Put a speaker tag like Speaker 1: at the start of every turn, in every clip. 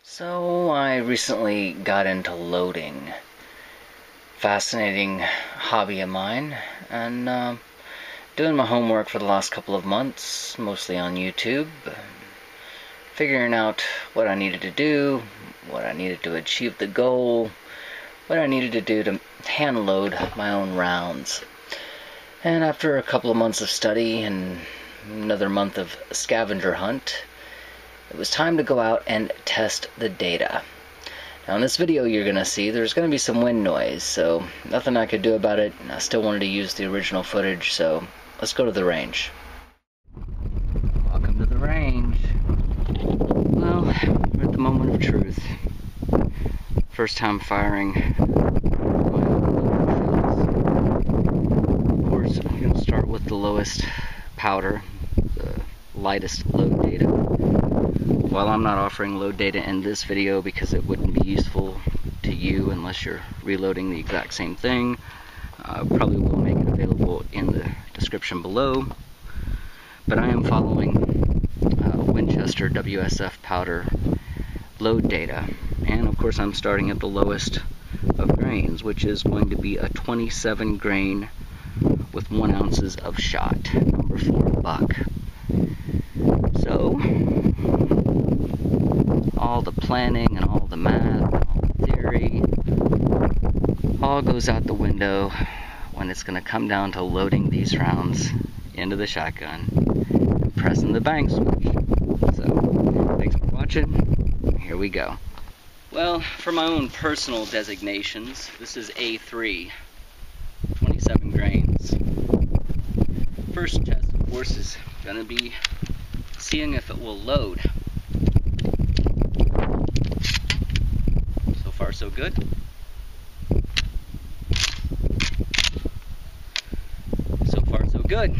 Speaker 1: So I recently got into loading. Fascinating hobby of mine, and doing my homework for the last couple of months, mostly on YouTube, figuring out what I needed to do, what I needed to achieve the goal, what I needed to do to hand load my own rounds. And after a couple of months of study and another month of scavenger hunt, it was time to go out and test the data. Now in this video you're going to see there's going to be some wind noise, so nothing I could do about it. I still wanted to use the original footage, so let's go to the range. Welcome to the range. Well, we're at the moment of truth. First time firing my own. Of course, I'm going to start with the lowest powder, the lightest load data. While I'm not offering load data in this video because it wouldn't be useful to you unless you're reloading the exact same thing, probably will make it available in the description below. But I am following Winchester WSF powder load data, and of course I'm starting at the lowest of grains, which is going to be a 27 grain with 1 ounces of shot, number 4 buck. So all the planning and all the math and all the theory all goes out the window when it's going to come down to loading these rounds into the shotgun and pressing the bang switch. So thanks for watching. Here we go. Well, for my own personal designations, this is A3, 27 grains. First test, of course, is going to be seeing if it will load. So far so good. So far so good.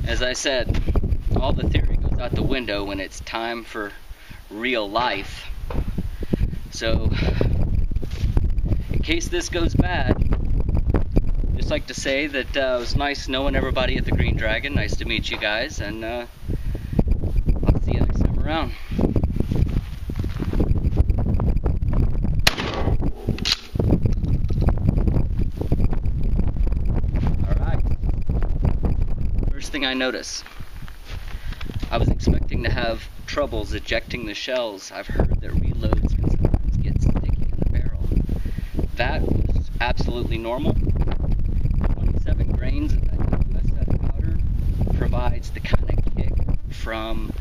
Speaker 1: As I said, all the theory goes out the window when it's time for real life. So, in case this goes bad, I'd just like to say that it was nice knowing everybody at the Green Dragon. Nice to meet you guys, and I'll see you next time around. Alright. First thing I notice. I was expecting to have troubles ejecting the shells. I've heard that reloads can sometimes get sticky in the barrel. That was absolutely normal. 27 grains of that WSF powder provides the kind of kick from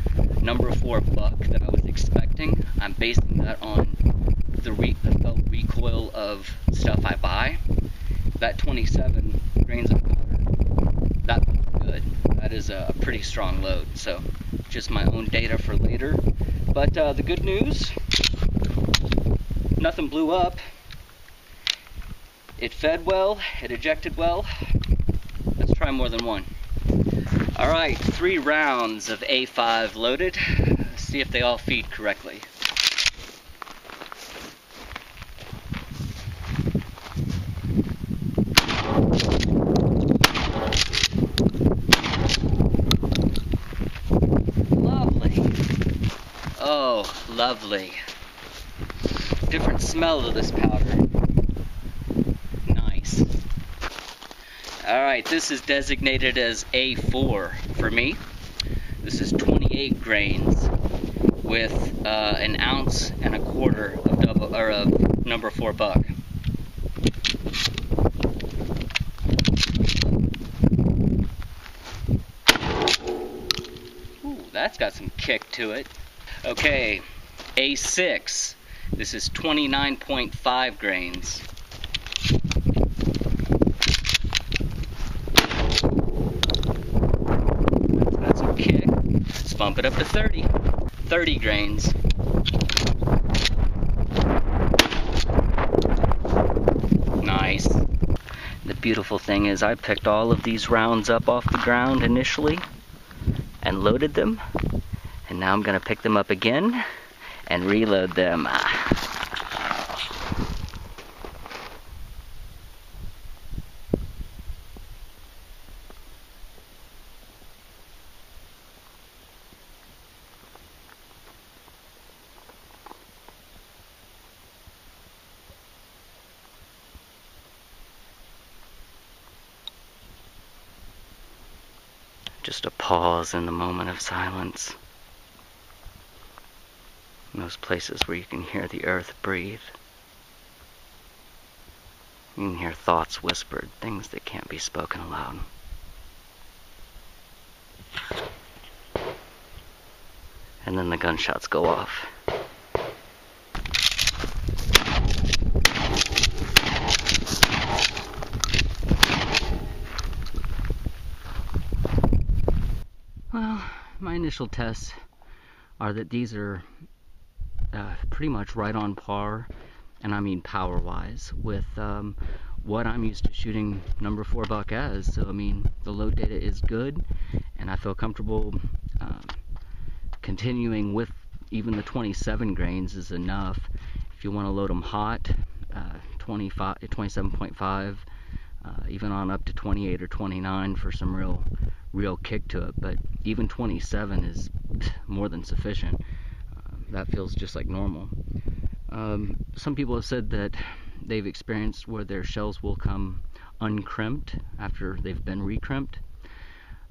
Speaker 1: number 4 buck that I was expecting. I'm basing that on the felt recoil of stuff I buy. That 27 grains of powder, that looks good. That is a pretty strong load, so just my own data for later. But the good news, nothing blew up. It fed well, it ejected well. Let's try more than one. Alright, 3 rounds of A5 loaded. Let's see if they all feed correctly. Oh, lovely. Different smell to this powder. Nice. Alright, this is designated as A4 for me. This is 28 grains with 1.25 ounces of number 4 buck. Ooh, that's got some kick to it. Okay, A6. This is 29.5 grains. That's some kick. Let's bump it up to 30. 30 grains. Nice. The beautiful thing is I picked all of these rounds up off the ground initially and loaded them. And now I'm going to pick them up again and reload them. Just a pause in the moment of silence. In those places where you can hear the earth breathe. You can hear thoughts whispered, things that can't be spoken aloud. And then the gunshots go off. Well, my initial tests are that these are pretty much right on par, and I mean power-wise, with what I'm used to shooting number 4 buck as. So I mean, the load data is good, and I feel comfortable continuing with even the 27 grains is enough. If you want to load them hot, 27.5, even on up to 28 or 29 for some real kick to it. But even 27 is more than sufficient. That feels just like normal. Some people have said that they've experienced where their shells will come uncrimped after they've been recrimped.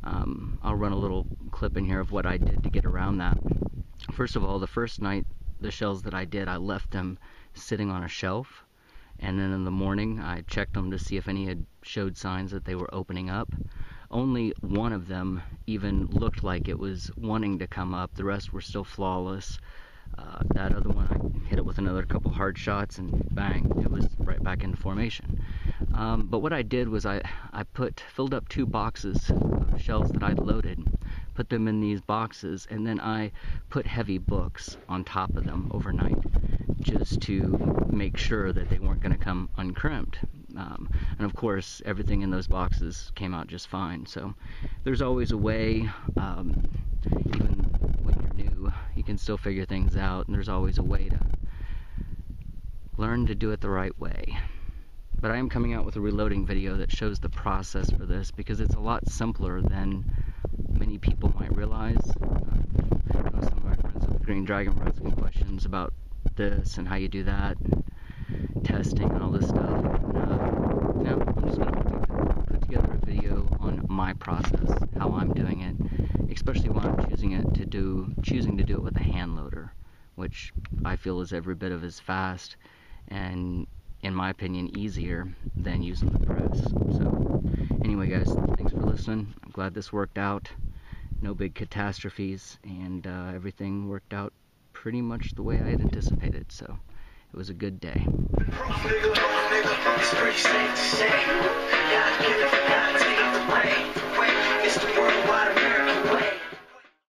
Speaker 1: I'll run a little clip in here of what I did to get around that. First of all, the first night, the shells that I did, I left them sitting on a shelf, and then in the morning I checked them to see if any had showed signs that they were opening up. Only one of them even looked like it was wanting to come up. The rest were still flawless. That other one, I hit it with another couple hard shots, and bang, it was right back into formation. But what I did was I filled up 2 boxes of shells that I'd loaded, put them in these boxes, and then I put heavy books on top of them overnight, just to make sure that they weren't going to come uncrimped. And of course, everything in those boxes came out just fine. So there's always a way, even when you're new, you can still figure things out, and there's always a way to learn to do it the right way. But I am coming out with a reloading video that shows the process for this, because it's a lot simpler than many people might realize. Some of my friends with Green Dragon were asking questions about this and how you do that, and testing and all this stuff. No, I'm just going to put together a video on my process, how I'm doing it, especially when I'm choosing to do it with a hand loader, which I feel is every bit of as fast and, in my opinion, easier than using the press. So anyway, guys, thanks for listening. I'm glad this worked out. No big catastrophes, and everything worked out pretty much the way I had anticipated. So it was a good day.